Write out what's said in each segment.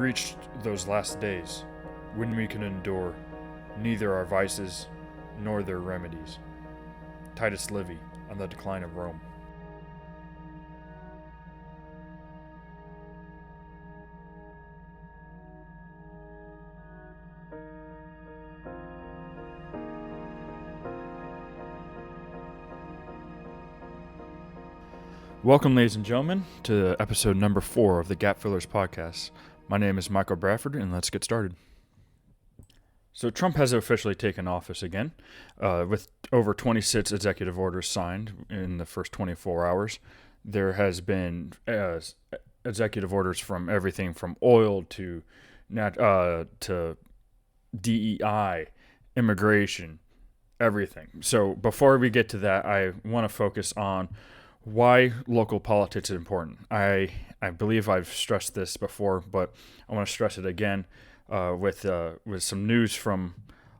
reached those last days, when we can endure neither our vices nor their remedies. Titus Livy on the Decline of Rome. Welcome, ladies and gentlemen, to episode number 4 of the GapFillers podcast. My name is Michael Bradford, and let's get started. So Trump has officially taken office again, with over 26 executive orders signed in the first 24 hours. There has been executive orders from everything from oil to DEI, immigration, everything. So before we get to that, I want to focus on why local politics is important. I believe I've stressed this before, but I want to stress it again with some news from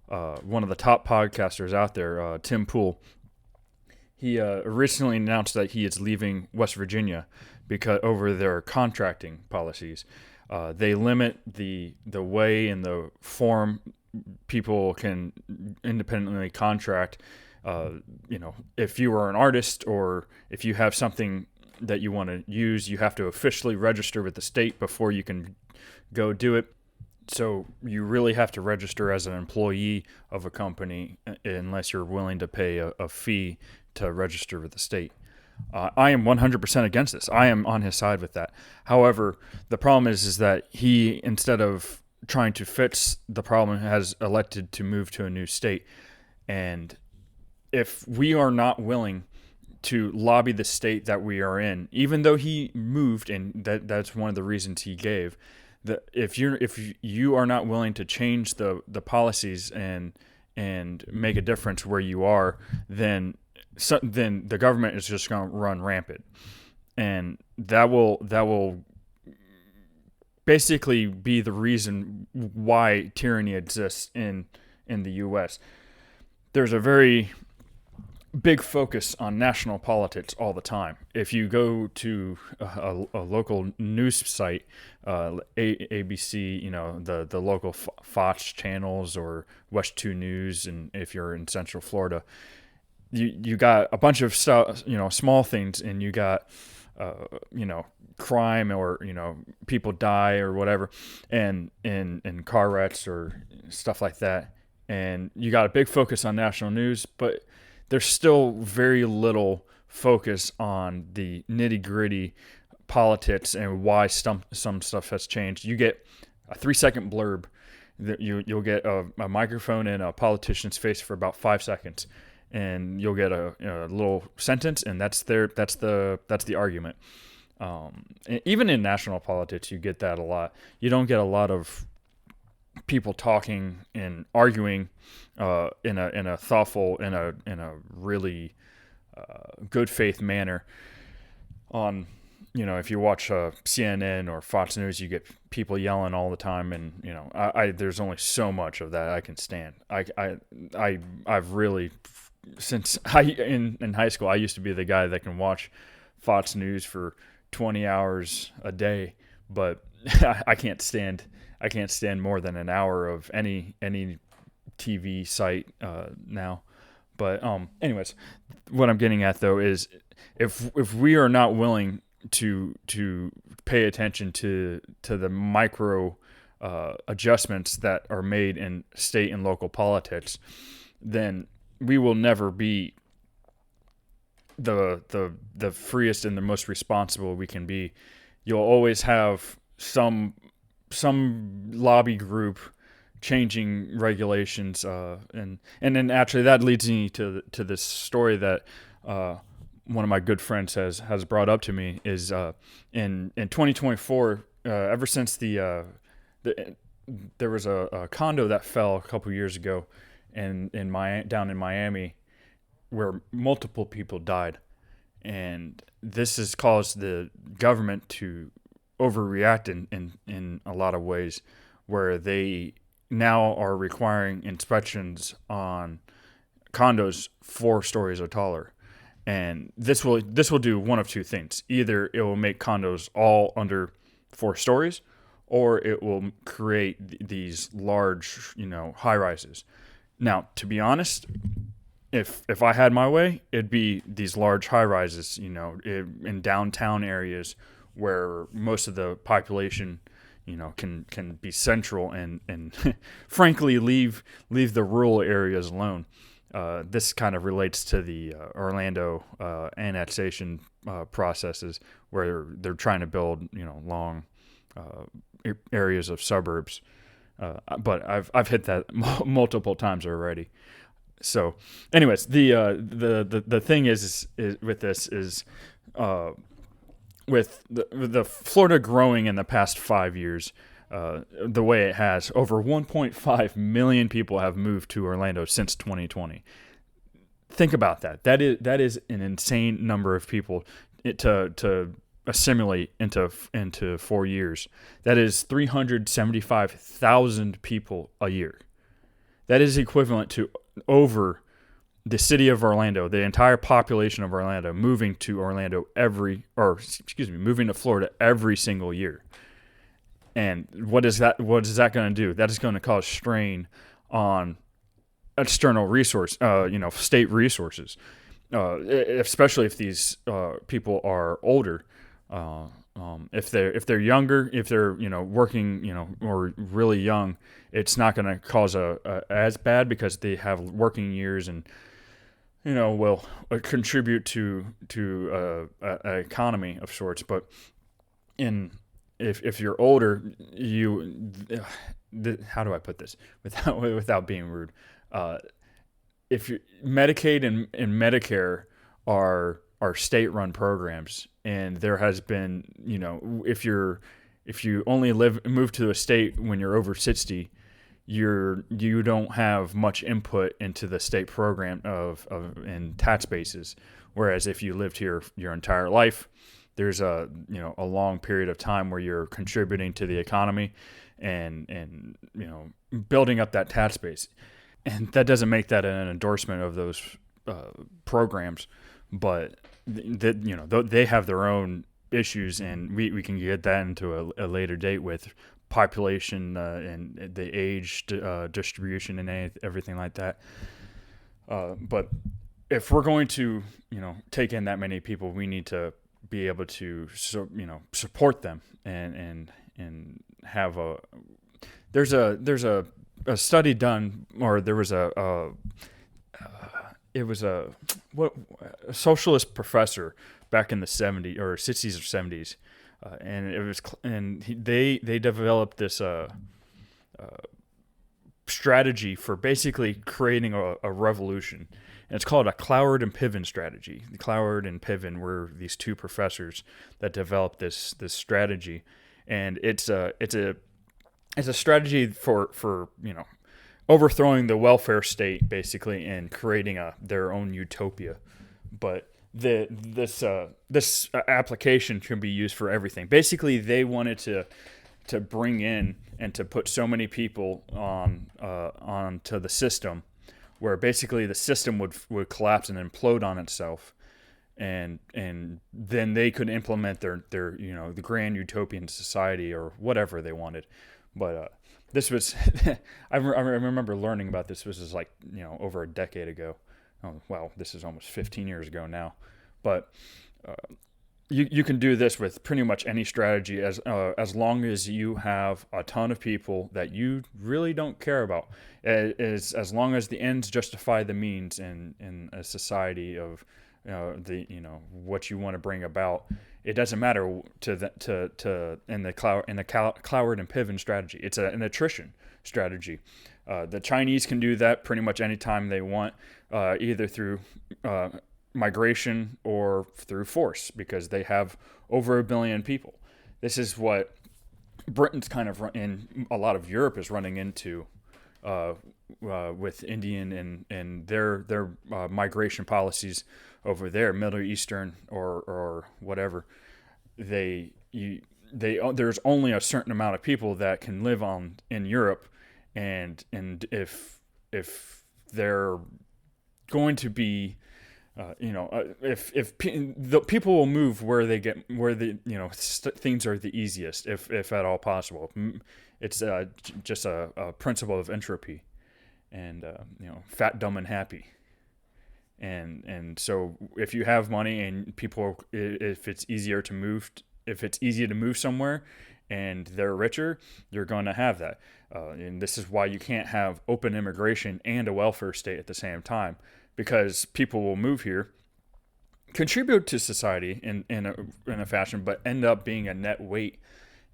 one of the top podcasters out there, Tim Pool. He recently announced that he is leaving West Virginia because over their contracting policies. They limit the way and the form people can independently contract. If you are an artist or if you have something that you want to use, you have to officially register with the state before you can go do it. So you really have to register as an employee of a company unless you're willing to pay a fee to register with the state. I am 100% against this. I am on his side with that. However, the problem is that he, instead of trying to fix the problem, has elected to move to a new state. And if we are not willing to lobby the state that we are in, even though he moved, and that's one of the reasons he gave, that if you are not willing to change the policies and make a difference where you are, then the government is just going to run rampant, and that will basically be the reason why tyranny exists in the U.S. There's a very big focus on national politics all the time. If you go to a local news site, ABC, the local Fox channels or West 2 News, and if you're in Central Florida, you got a bunch of stuff, small things, and you got crime or people die or whatever, and in car wrecks or stuff like that, and you got a big focus on national news, but there's still very little focus on the nitty-gritty politics and why some stuff has changed. You get a 3-second blurb. You'll get a microphone in a politician's face for about 5 seconds, and you'll get a little sentence, and that's the argument. Even in national politics, you get that a lot. You don't get a lot of people talking and arguing in a thoughtful, in a really good faith manner. On if you watch CNN or Fox News, you get people yelling all the time, and there's only so much of that I can stand. I've really, since in high school, I used to be the guy that can watch Fox News for 20 hours a day, but I can't stand more than an hour of any TV site now. But anyways, what I'm getting at though is if we are not willing to pay attention to the micro adjustments that are made in state and local politics, then we will never be the freest and the most responsible we can be. You'll always have some lobby group changing regulations, and then actually that leads me to this story that one of my good friends has brought up to me is in 2024, ever since there was a condo that fell a couple years ago down in Miami where multiple people died, and this has caused the government to overreact in a lot of ways, where they now are requiring inspections on condos 4 stories or taller. And this will do one of two things. Either it will make condos all under 4 stories, or it will create these large, high rises. Now, to be honest, if I had my way, it'd be these large high rises, in downtown areas where most of the population, can be central and frankly leave the rural areas alone. This kind of relates to the Orlando annexation processes, where they're trying to build, long areas of suburbs. But I've hit that multiple times already. So, anyways, the thing is with this is with the Florida growing in the past 5 years, the way it has, over 1.5 million people have moved to Orlando since 2020. Think about that. That is an insane number of people to assimilate into 4 years. That is 375,000 people a year. That is equivalent to over the city of Orlando, the entire population of Orlando, moving to Florida every single year. And what is that going to do? That is going to cause strain on external resource, state resources, especially if these people are older. If they're younger, if they're working, or really young, it's not going to cause as bad because they have working years and will contribute to an economy of sorts. But if you're older, how do I put this without being rude? If you Medicaid and Medicare are state-run programs, and there has been, if you only move to a state when you're over 60, you don't have much input into the state program in tax bases. Whereas if you lived here your entire life, there's a long period of time where you're contributing to the economy and building up that tax base. And that doesn't make that an endorsement of those programs, but they have their own issues, and we can get that into a later date with population and the age distribution and everything like that. But if we're going to take in that many people, we need to be able to support them and have there's a study done, or there was a socialist professor back in the 70s or 60s or 70s, they developed this strategy for basically creating a revolution, and it's called a Cloward and Piven strategy. The Cloward and Piven were these two professors that developed this strategy, and it's a strategy for overthrowing the welfare state, basically, and creating their own utopia. But this application can be used for everything. Basically, they wanted to bring in and to put so many people onto the system, where basically the system would collapse and implode on itself, and then they could implement their the grand utopian society or whatever they wanted. But this was I remember learning about this. This was like over a decade ago. Oh, well, this is almost 15 years ago now. But you can do this with pretty much any strategy as long as you have a ton of people that you really don't care about. As long as the ends justify the means in a society of what you want to bring about. It doesn't matter in the Cloward and Piven strategy. It's an attrition strategy. The Chinese can do that pretty much anytime they want, either through migration or through force, because they have over 1 billion people. This is what Britain's kind of in a lot of Europe is running into with Indian and their migration policies over there, Middle Eastern or whatever. There's only a certain amount of people that can live in Europe, and if they're going to be The people will move where things are the easiest, if at all possible. It's just a principle of entropy, and fat, dumb, and happy. And so if you have money and people, if it's easier to move, if it's easy to move somewhere, and they're richer, you're going to have that. And this is why you can't have open immigration and a welfare state at the same time, because people will move here, contribute to society in a fashion, but end up being a net weight,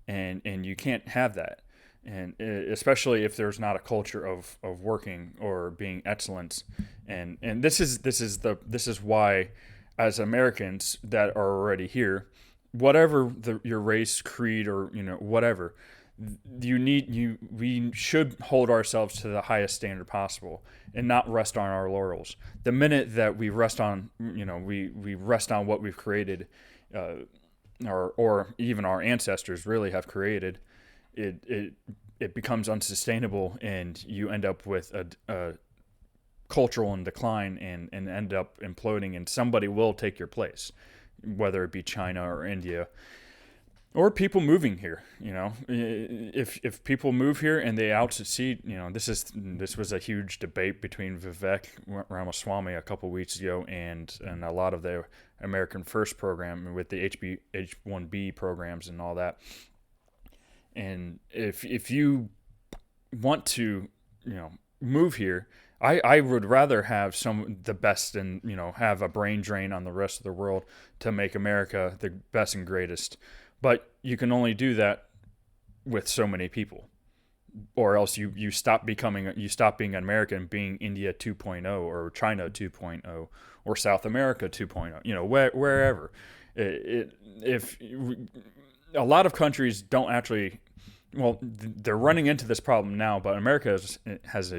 and you can't have that. And especially if there's not a culture of working or being excellence, and this is why, as Americans that are already here, whatever your race, creed, or whatever, we should hold ourselves to the highest standard possible and not rest on our laurels. The minute that we rest on we rest on what we've created, or even our ancestors really have created, it becomes unsustainable, and you end up with a cultural in decline, and end up imploding, and somebody will take your place, whether it be China or India, or people moving here. If people move here and they out succeed, this was a huge debate between Vivek Ramaswamy a couple weeks ago, and a lot of the American First program with the H1B programs and all that. And if you want to, move here, I would rather have the best, and have a brain drain on the rest of the world to make America the best and greatest. But you can only do that with so many people, or else you stop being an American, being India 2.0 or China 2.0 or South America 2.0. Wherever. If a lot of countries don't actually. Well, they're running into this problem now, but America has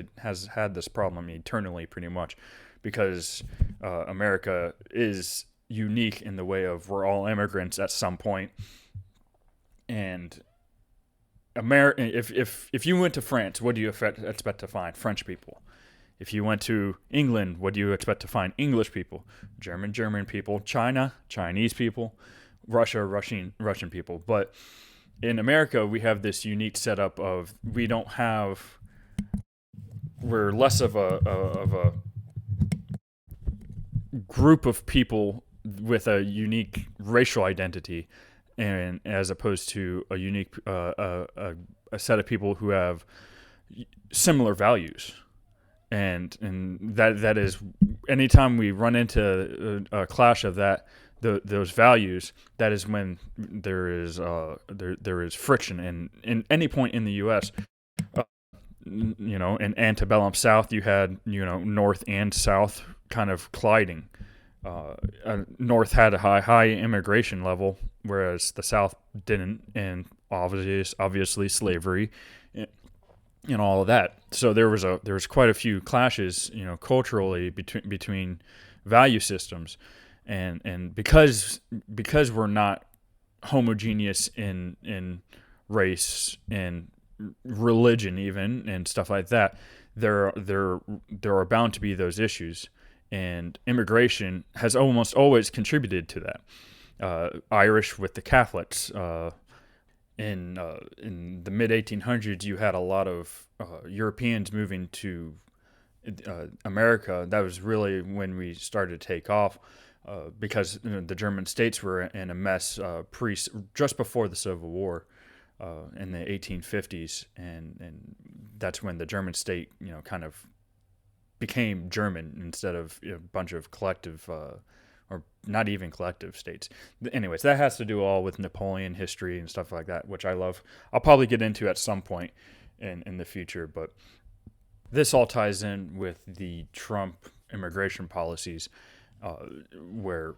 had this problem eternally, pretty much, because America is unique in the way of we're all immigrants at some point. And if you went to France, what do you expect to find? French people. If you went to England, what do you expect to find? English people, German people, China, Chinese people, Russia, Russian people. But in America, we have this unique setup of we're less of a group of people with a unique racial identity, and as opposed to a unique a set of people who have similar values, and that is, anytime we run into a clash of those values, that is when there is friction. And in any point in the U.S., in antebellum South, you had North and South kind of colliding. North had a high immigration level, whereas the South didn't, and obviously slavery and all of that. So there was quite a few clashes, culturally between value systems. And because we're not homogeneous in race and religion even, and stuff like that, there are bound to be those issues, and immigration has almost always contributed to that. Irish with the Catholics. In the mid 1800s, you had a lot of Europeans moving to America. That was really when we started to take off. Because the German states were in a mess just before the Civil War, in the 1850s, and that's when the German state kind of became German instead of a bunch of collective or not even collective states. Anyways, that has to do all with Napoleon history and stuff like that, which I love. I'll probably get into at some point in the future, but this all ties in with the Trump immigration policies. Where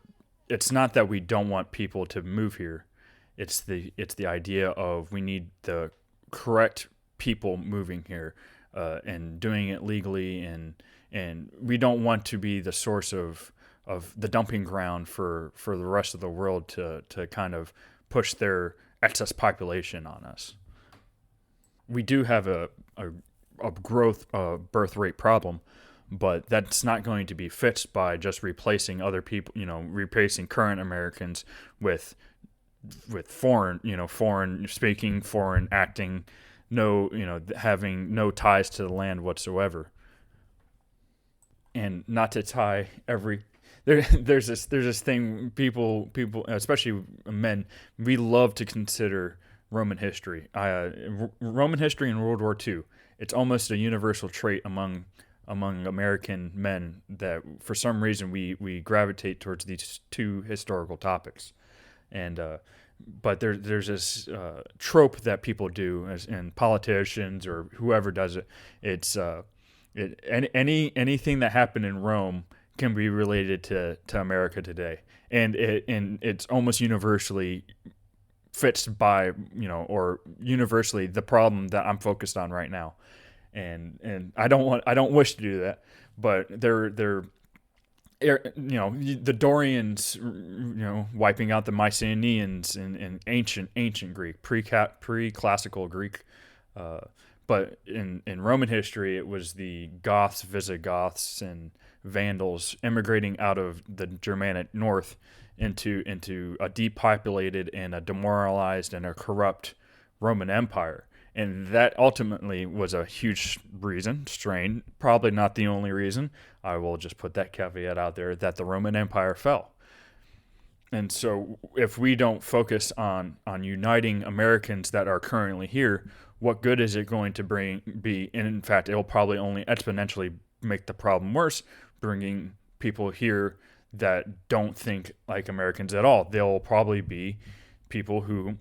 it's not that we don't want people to move here, it's the idea of we need the correct people moving here, and doing it legally, and we don't want to be the source of the dumping ground for the rest of the world to kind of push their excess population on us. We do have a growth birth rate problem, but that's not going to be fixed by just replacing other people, replacing current Americans with foreign, foreign speaking, foreign acting, no, having no ties to the land whatsoever. And not to tie every there's this thing, people especially men, we love to consider Roman history. Roman history in World War II, it's almost a universal trait among American men that for some reason we gravitate towards these two historical topics. And but there's this trope that people do, and politicians or whoever does it. It's anything that happened in Rome can be related to America today, and it's almost universally fits by or universally the problem that I'm focused on right now, and I don't wish to do that, but they're the Dorians, wiping out the Mycenaeans in ancient Greek, pre-classical Greek. But in Roman history, it was the Goths, Visigoths, and Vandals immigrating out of the Germanic north into a depopulated and a demoralized and a corrupt Roman Empire. And that ultimately was a huge strain, probably not the only reason. I will just put that caveat out there, that the Roman Empire fell. And so if we don't focus on uniting Americans that are currently here, what good is it going to be? And in fact, it'll probably only exponentially make the problem worse, bringing people here that don't think like Americans at all. They'll probably be people who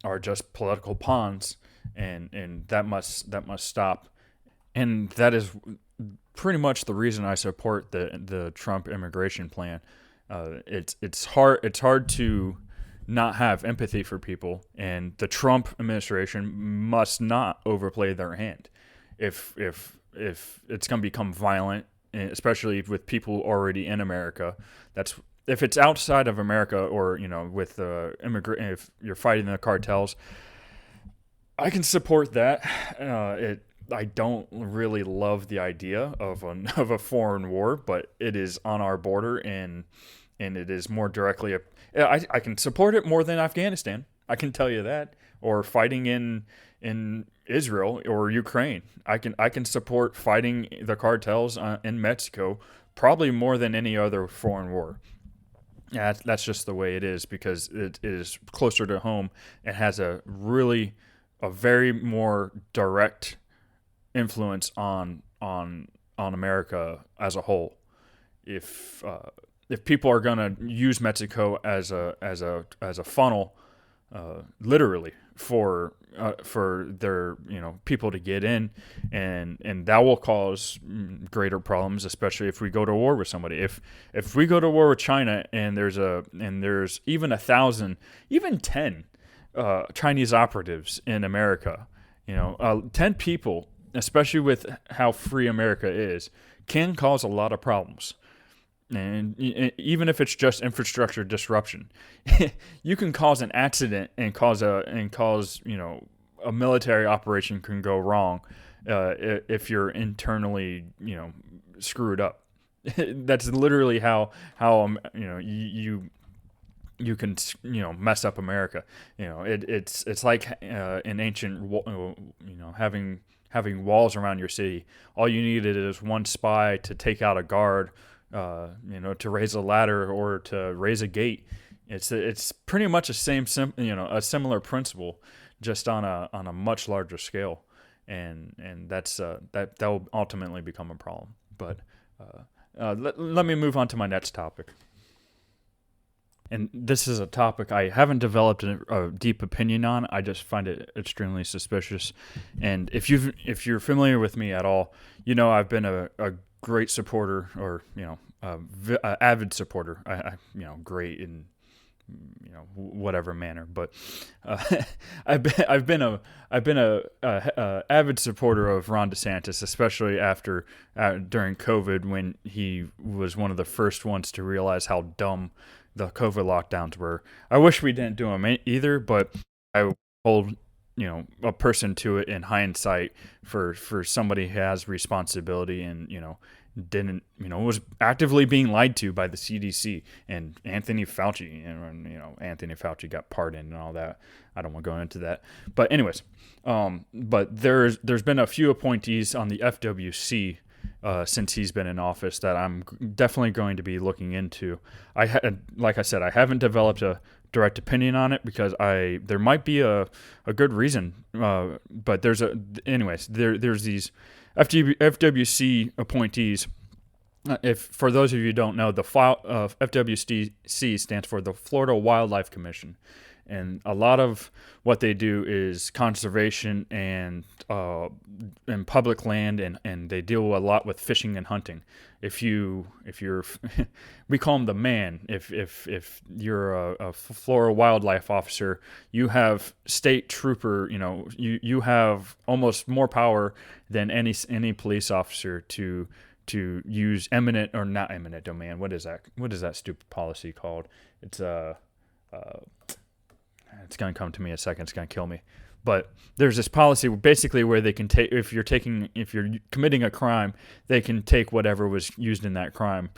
are just political pawns, and that must stop. And that is pretty much the reason I support the Trump immigration plan. It's hard to not have empathy for people, and the Trump administration must not overplay their hand. If it's going to become violent, especially with people already in America, if it's outside of America, or with if you're fighting the cartels, I can support that. I don't really love the idea of a foreign war, but it is on our border, and it is more directly I can support it more than Afghanistan. I can tell you that, or fighting in Israel or Ukraine. I can support fighting the cartels in Mexico probably more than any other foreign war. Yeah, that's just the way it is, because it is closer to home and has a very more direct influence on America as a whole. If people are gonna use Mexico as a funnel, literally for their people to get in, and that will cause greater problems, especially if we go to war with somebody. If we go to war with China, and there's even 1,000, even 10 Chinese operatives in America, 10 people, especially with how free America is, can cause a lot of problems. And even if it's just infrastructure disruption, you can cause an accident and cause a military operation can go wrong if you're internally screwed up. That's literally how you can mess up America. It's like in ancient having walls around your city. All you needed is one spy to take out a guard, to raise a ladder or to raise a gate. It's pretty much a similar principle, just on a much larger scale, and that will ultimately become a problem. But let me move on to my next topic. And this is a topic I haven't developed a deep opinion on. I just find it extremely suspicious. And if you're familiar with me at all, I've been a great supporter, or avid supporter. Great in whatever manner, but I've been a avid supporter of Ron DeSantis, especially during COVID, when he was one of the first ones to realize how dumb the COVID lockdowns were. I wish we didn't do them either, but I hold a person to it in hindsight for somebody who has responsibility and didn't was actively being lied to by the CDC and Anthony Fauci, and Anthony Fauci got pardoned and all that. I don't want to go into that, but anyways, but there's been a few appointees on the FWC since he's been in office that I'm definitely going to be looking into. Like I said, I haven't developed a direct opinion on it because there might be a good reason, but there's these FWC appointees. If for those of you who don't know, the FWC stands for the Florida Wildlife Commission, and a lot of what they do is conservation and public land, and they deal a lot with fishing and hunting. If you're we call them the man. If you're a Florida wildlife officer, you have state trooper. You have almost more power than any police officer to use eminent or not eminent domain. What is that stupid policy called? It's it's going to come to me in a second. It's going to kill me. But there's this policy basically where they can take, if you're committing a crime, they can take whatever was used in that crime,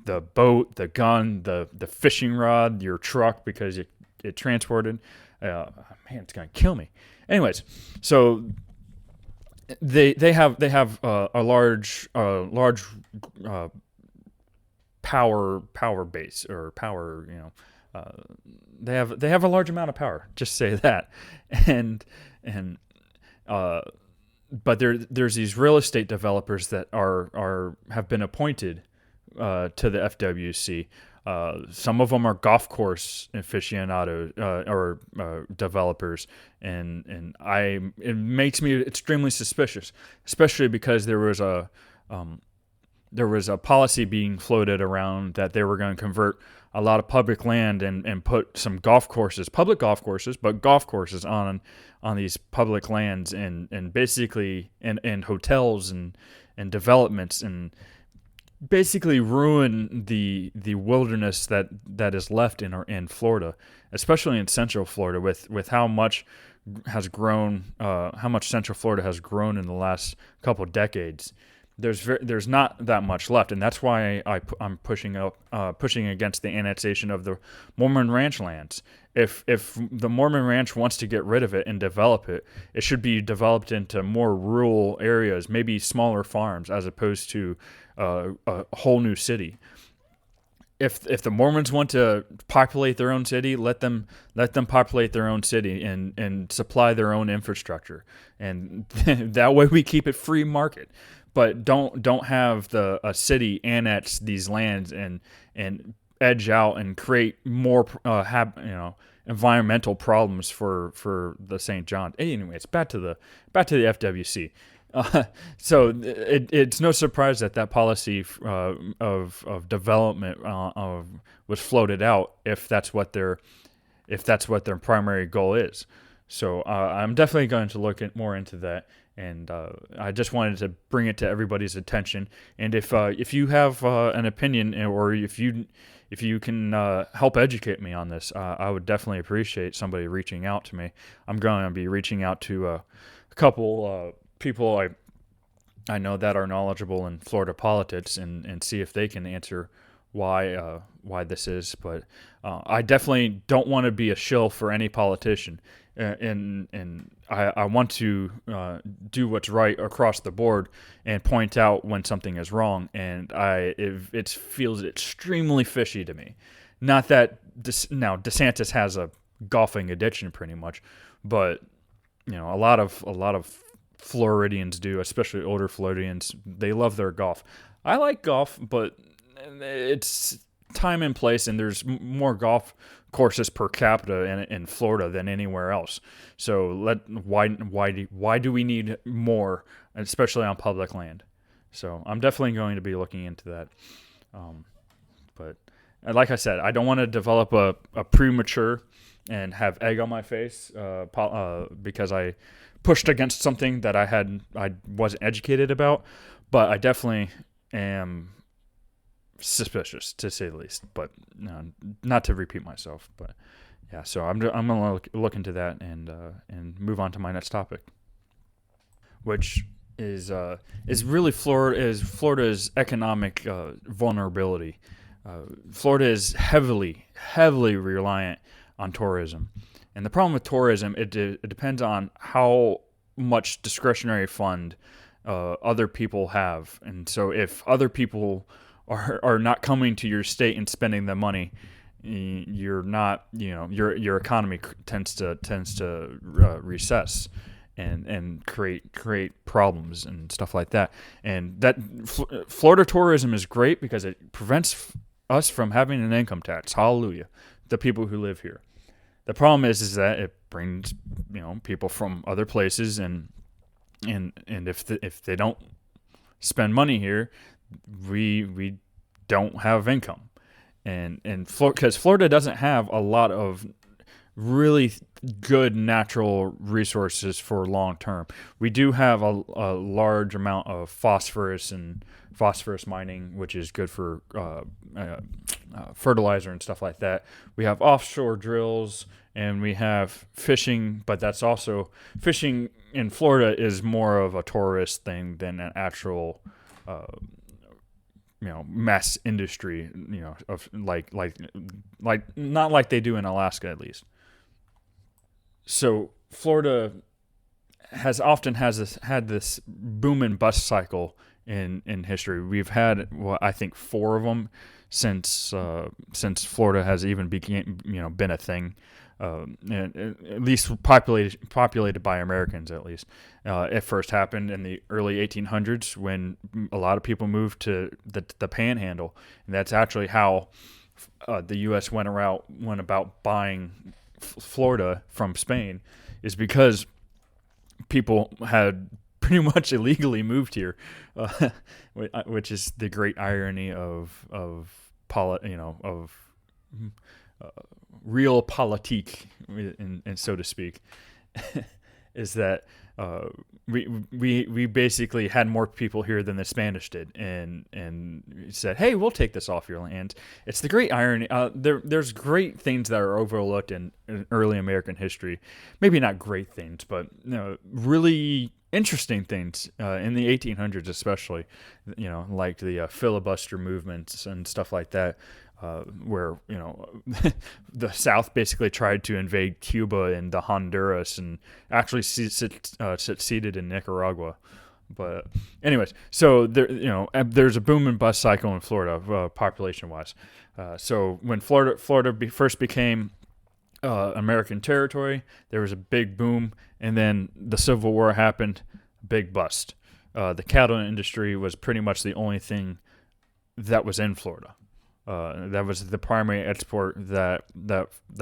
the boat, the gun, the fishing rod, your truck, because it transported. Man, it's going to kill me. Anyways, so they have a large power base or power, they have a large amount of power. Just say that, but there's these real estate developers that have been appointed to the FWC. Some of them are golf course aficionados or developers, and it makes me extremely suspicious, especially because there was a policy being floated around that they were going to convert a lot of public land and put some public golf courses on these public lands and basically and hotels and developments, and basically ruin the wilderness that is left in Florida, especially in Central Florida, with how much has grown, how much Central Florida has grown in the last couple of decades. There's not that much left, and that's why I'm pushing against the annexation of the Mormon Ranch lands. If the Mormon Ranch wants to get rid of it and develop it, it should be developed into more rural areas, maybe smaller farms, as opposed to a whole new city. If the Mormons want to populate their own city, let them populate their own city and supply their own infrastructure, and that way we keep it free market. But don't have a city annex these lands and edge out and create more environmental problems for the St. John. Anyways, back to the FWC. So it's no surprise that policy of development was floated out if that's what their primary goal is. So I'm definitely going to look more into that. And I just wanted to bring it to everybody's attention. And if you have an opinion, or if you can help educate me on this, I would definitely appreciate somebody reaching out to me. I'm going to be reaching out to a couple people I know that are knowledgeable in Florida politics and see if they can answer why this is. But I definitely don't want to be a shill for any politician. And I want to do what's right across the board and point out when something is wrong. And it feels extremely fishy to me. Not that now DeSantis has a golfing addiction, pretty much, but a lot of Floridians do, especially older Floridians. They love their golf. I like golf, but it's time and place, and there's more golf courses per capita in Florida than anywhere else. So why do we need more, especially on public land? So I'm definitely going to be looking into that. But like I said, I don't want to develop a premature and have egg on my face because I pushed against something that I wasn't educated about. But I definitely am suspicious, to say the least, but not to repeat myself. But Yeah, so I'm gonna look into that and move on to my next topic, which is really Florida's economic vulnerability. Florida is heavily reliant on tourism, and the problem with tourism, it depends on how much discretionary fund other people have, and so if other people are not coming to your state and spending the money, you're not, your economy tends to recess and create problems and stuff like that. And that Florida tourism is great because it prevents us from having an income tax. Hallelujah, the people who live here. The problem is that it brings people from other places, and if they don't spend money here, we don't have income. And because Florida doesn't have a lot of really good natural resources for long term. We do have a large amount of phosphorus mining, which is good for fertilizer and stuff like that. We have offshore drills, and we have fishing, but that's also fishing in Florida is more of a tourist thing than an actual mass industry, of like not like they do in Alaska, at least. So Florida had this boom and bust cycle in history. We've had, I think, 4 of them since Florida has even been a thing, and at least populated by Americans. At least it first happened in the early 1800s when a lot of people moved to the Panhandle, and that's actually how the U.S. went about buying Florida from Spain, is because people had pretty much illegally moved here, which is the great irony of realpolitik, and so to speak, is that we basically had more people here than the Spanish did, and said, "Hey, we'll take this off your land." It's the great irony. There's great things that are overlooked in early American history. Maybe not great things, but really interesting things in the 1800s, especially. Like the filibuster movements and stuff like that. Where the South basically tried to invade Cuba and the Honduras, and actually succeeded in Nicaragua. But anyways, so there's a boom and bust cycle in Florida, population wise. So when Florida first became American territory, there was a big boom, and then the Civil War happened, big bust. The cattle industry was pretty much the only thing that was in Florida. That was the primary export that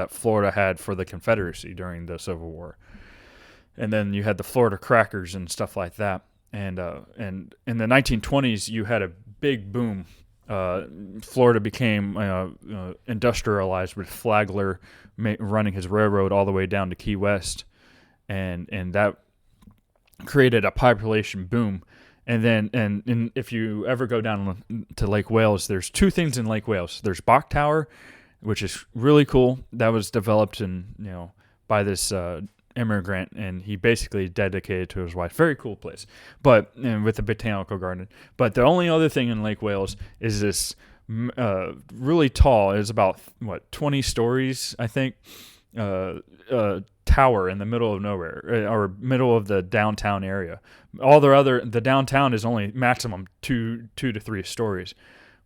Florida had for the Confederacy during the Civil War. And then you had the Florida crackers and stuff like that. And in the 1920s, you had a big boom. Florida became industrialized, with Flagler running his railroad all the way down to Key West, and that created a population boom. And then, and if you ever go down to Lake Wales, there's 2 things in Lake Wales. There's Bok Tower, which is really cool. That was developed by this immigrant, and he basically dedicated to his wife. Very cool place, and with a botanical garden. But the only other thing in Lake Wales is this really tall. It's about 20 stories, I think. Tower in the middle of nowhere, or middle of the downtown area. The downtown is only maximum 2 to 3 stories,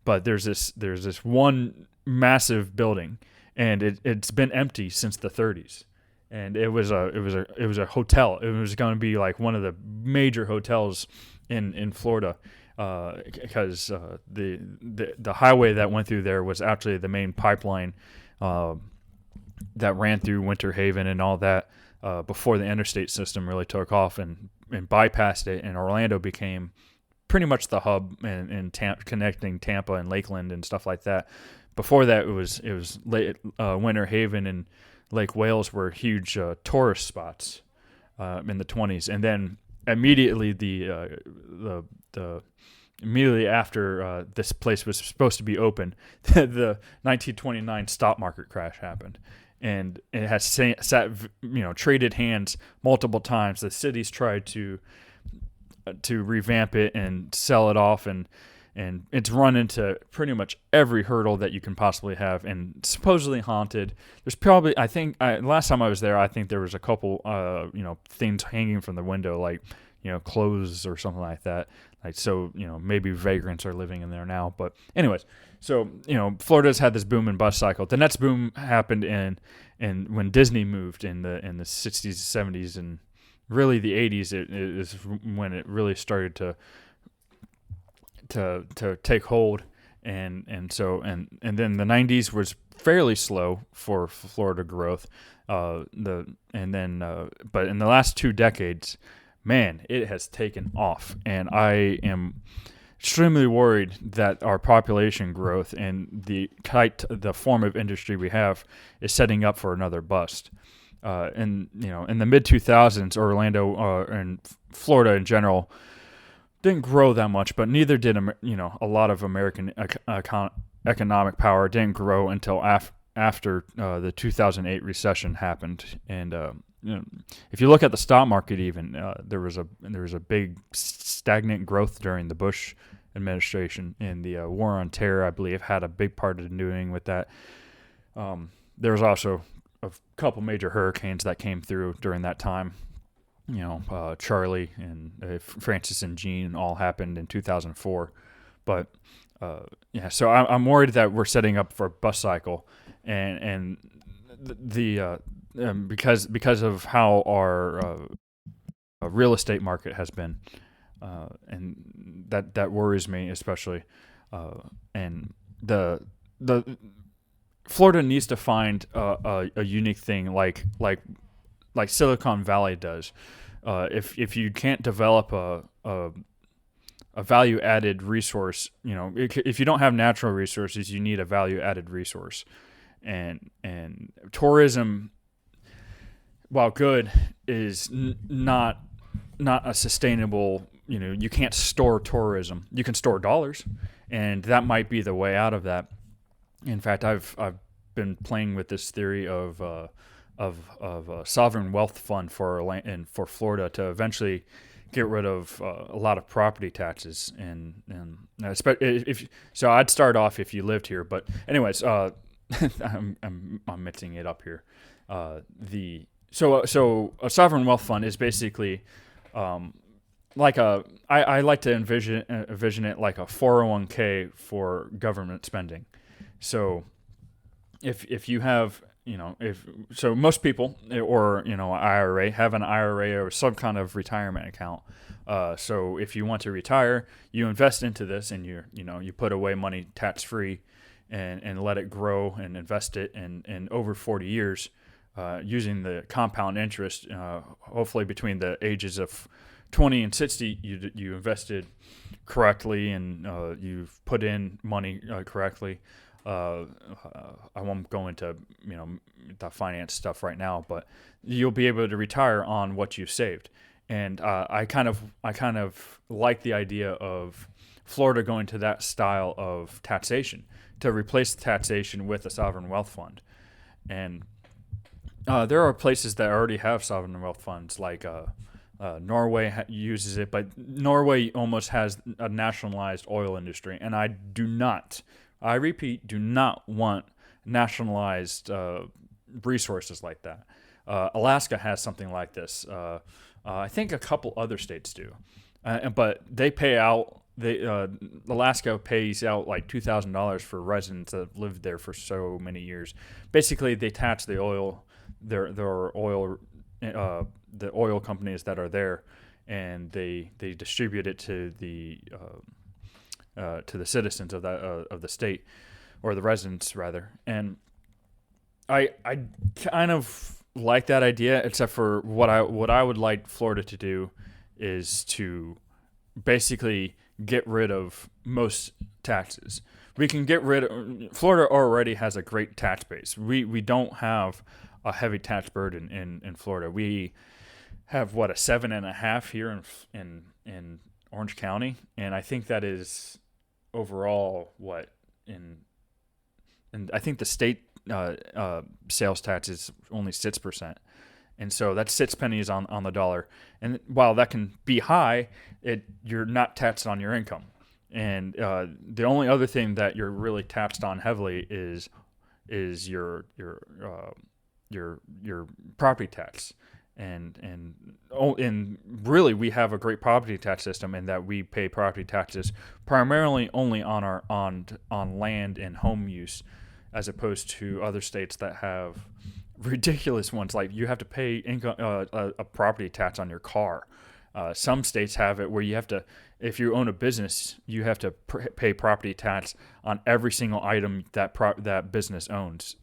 but there's this one massive building, and it's been empty since the 30s, and it was a hotel. It was going to be like one of the major hotels in Florida, because the highway that went through there was actually the main pipeline that ran through Winter Haven and all that, before the interstate system really took off and bypassed it, and Orlando became pretty much the hub and connecting Tampa and Lakeland and stuff like that. Before that, it was Winter Haven and Lake Wales were huge tourist spots in the 20s, and then immediately immediately after this place was supposed to be open, the 1929 stock market crash happened. and it has sat traded hands multiple times. The city's tried to revamp it and sell it off, and it's run into pretty much every hurdle that you can possibly have, and supposedly haunted. There's probably, I think, last time I was there, I think there was a couple things hanging from the window, like clothes or something like that. Like, so maybe vagrants are living in there now. But anyways, so Florida's had this boom and bust cycle. The next boom happened in when Disney moved in the 60s, 70s, and really the 80s. It is when it really started to take hold, and then the 90s was fairly slow for Florida growth. But in the last 2 decades, man, it has taken off, and I am extremely worried that our population growth and the form of industry we have is setting up for another bust. In the mid 2000s, Orlando and Florida in general didn't grow that much, but neither did a lot of American economic power didn't grow until after the 2008 recession happened. And if you look at the stock market, even there was a big stagnant growth during the Bush administration, and the war on terror, I believe, had a big part of doing with that. There was also a couple major hurricanes that came through during that time. Charlie and Francis and Jean all happened in 2004. But so I'm worried that we're setting up for a bust cycle, and because of how our real estate market has been, and that worries me especially. And the Florida needs to find a unique thing like Silicon Valley does. If you can't develop a value added resource, if you don't have natural resources, you need a value added resource. And tourism, while good, is not a sustainable. You can't store tourism. You can store dollars, and that might be the way out of that. In fact, I've been playing with this theory of a sovereign wealth fund for Florida to eventually get rid of a lot of property taxes, and so I'd start off if you lived here. But anyways, I'm mixing it up here. So a sovereign wealth fund is basically I like to envision it like a 401k for government spending. So if you have most people or IRA have an IRA or some kind of retirement account. So if you want to retire, you invest into this, and you put away money tax free, and let it grow and invest it, and over 40 years, using the compound interest. Hopefully between the ages of 20 and 60, you invested correctly, and you've put in money correctly. I won't go into the finance stuff right now, but you'll be able to retire on what you've saved. And I kind of like the idea of Florida going to that style of taxation, to replace taxation with a sovereign wealth fund. And there are places that already have sovereign wealth funds, like Norway uses it, but Norway almost has a nationalized oil industry, and I repeat, do not want nationalized resources like that. Alaska has something like this. I think a couple other states do, but they pay out. Alaska pays out like $2,000 for residents that have lived there for so many years. Basically, they tax the oil, their oil, the oil companies that are there, and they distribute it to the citizens of the state, or the residents rather. And I kind of like that idea, except for what I would like Florida to do is to basically get rid of most taxes. We can get rid of. Florida already has a great tax base. We don't have a heavy tax burden in Florida. We have a 7.5 here in Orange County, and I think that is overall and I think the state sales tax is only 6%. And so that's 6 pennies on the dollar. And while that can be high, you're not taxed on your income. And the only other thing that you're really taxed on heavily is your property tax. And really, we have a great property tax system in that we pay property taxes primarily only on on land and home use, as opposed to other states that have ridiculous ones. Like you have to pay income a property tax on your car. Some states have it where you have to, if you own a business, you have to pay property tax on every single item that business owns.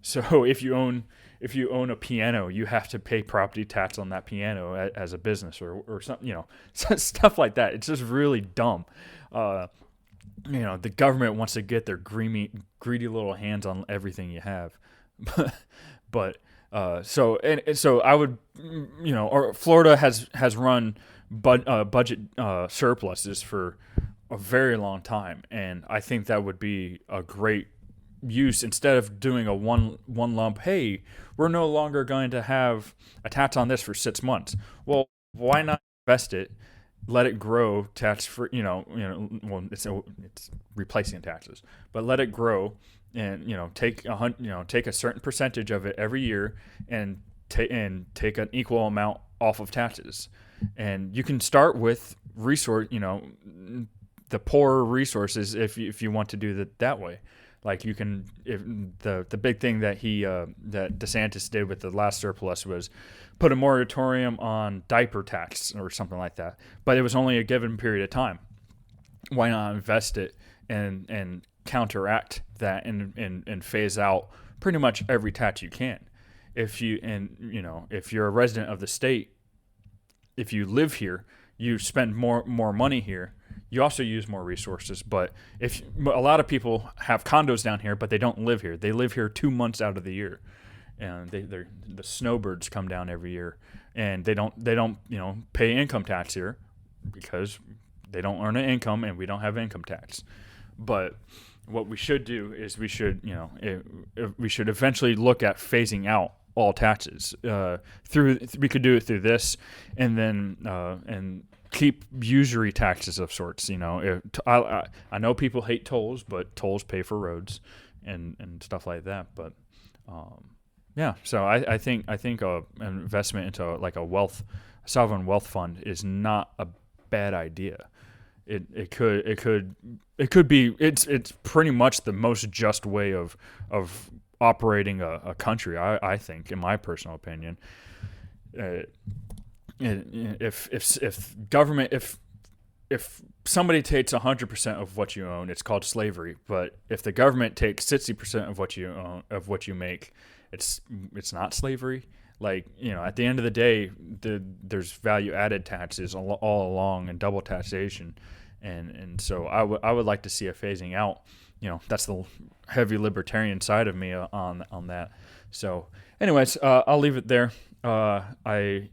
So if you own a piano, you have to pay property tax on that piano as a business or something, stuff like that. It's just really dumb. The government wants to get their greedy little hands on everything you have. But so I would, or Florida has run budget surpluses for a very long time, and I think that would be a great use instead of doing a one lump. Hey, we're no longer going to have a tax on this for 6 months. Well, why not invest it? Let it grow tax free. Well, it's replacing taxes, but let it grow. And take a certain percentage of it every year, and take an equal amount off of taxes. And you can start with the poorer resources if you want to do that way. Like you can, if the big thing that that DeSantis did with the last surplus was put a moratorium on diaper tax or something like that. But it was only a given period of time. Why not invest it and counteract that and phase out pretty much every tax you can? If you're a resident of the state, if you live here, you spend more money here. You also use more resources. But if a lot of people have condos down here, but they don't live here. They live here 2 months out of the year, and the snowbirds come down every year, and they don't pay income tax here because they don't earn an income, and we don't have income tax. But what we should do is we should eventually look at phasing out all taxes. We could do it through this, and then and keep usury taxes of sorts. I know people hate tolls, but tolls pay for roads and stuff like that. But so I think an investment into like a sovereign wealth fund is not a bad idea. It could be. It's pretty much the most just way of operating a country. I think, in my personal opinion, if government if somebody takes 100% of what you own, it's called slavery. But if the government takes 60% of what you own, of what you make, it's not slavery. Like, at the end of the day, there's value-added taxes all along and double taxation. And so I would like to see a phasing out. That's the heavy libertarian side of me on that. So anyways, I'll leave it there. I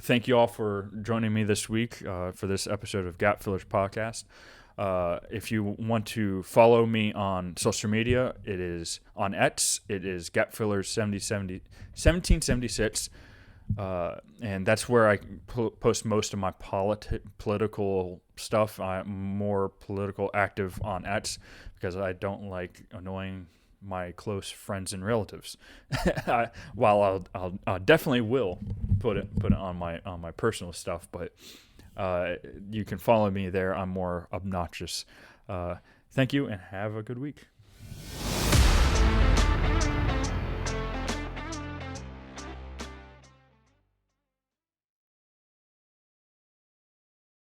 thank you all for joining me this week for this episode of GapFillers podcast. If you want to follow me on social media, it is on X. It is GapFillers 1776. And that's where I post most of my political stuff. I'm more political active on X because I don't like annoying my close friends and relatives. While I'll definitely will put it on my personal stuff, but you can follow me there. I'm more obnoxious. Thank you and have a good week.